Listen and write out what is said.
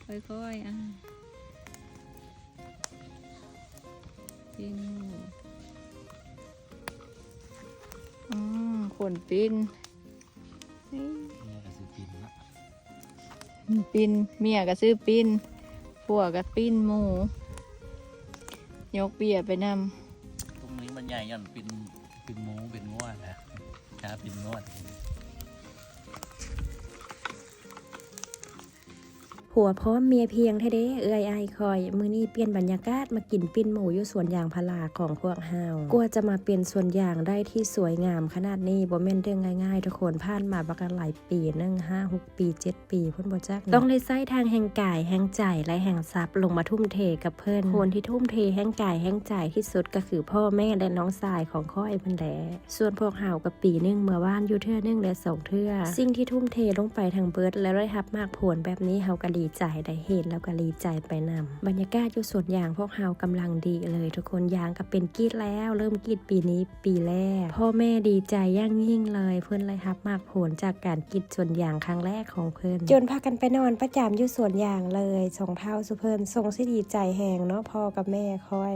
ค่อยๆปิ้นขนปิ้นปิ้นเมียก็ซื้อปิ้นผัวก็ปิ้นหมูยกเบียร์ไปนำตรงนี้มันใหญ่ยันเป็นหมูเป็นงวดนะเป็นงวด ผัวพร้อมเมียเพียงแท้เด้เอื้อยอ้ายคอยมื้อนี้เปลี่ยนบรรยากาศมากินปิ้นหมูอยู่สวนยางพาราของพวกเฮากว่าจะมาเป็นสวนยางได้ที่สวยงามขนาดนี้บ่แม่นเรื่องง่ายๆทุกคนผ่านมาบักหลายปีนึง5-6 ปี7 ปีเพิ่นบ่จักต้องได้ใช้ทางแห่งกายแห่งใจและแห่งทรัพย์ลงมาทุ่มเทกับเพิ่นคนที่ทุ่มเทแห่งกายแห่งใจที่สุดก็คือพ่อแม่และน้องชายของข้อยเพิ่นแหละส่วนพวกเฮากับปีนึงเมื่อวานอยู่เทื่อนึงและ2เทื่อสิ่งที่ทุ่มเทลงไปทางเบิดและได้รับมากผลแบบนี้เฮาก็ดีใจได้เห็นแล้วก็ดีใจไปนำบรรยากาศอยู่สวนยางพวกเฮากำลังดีเลยทุกคนยางก็เป็นกีดแล้วเริ่มกีดปีนี้ปีแรกพ่อแม่ดีใจอย่างยิ่งเลยเพื่อนเลยรับมากผลจากการกีดสวนยางครั้งแรกของเพื่อนจนพากันไปนอนประจำอยู่สวนยางเลย2 เท่าสุเพิ่นทรงสิดีใจแหงเนาะพ่อกับแม่คอย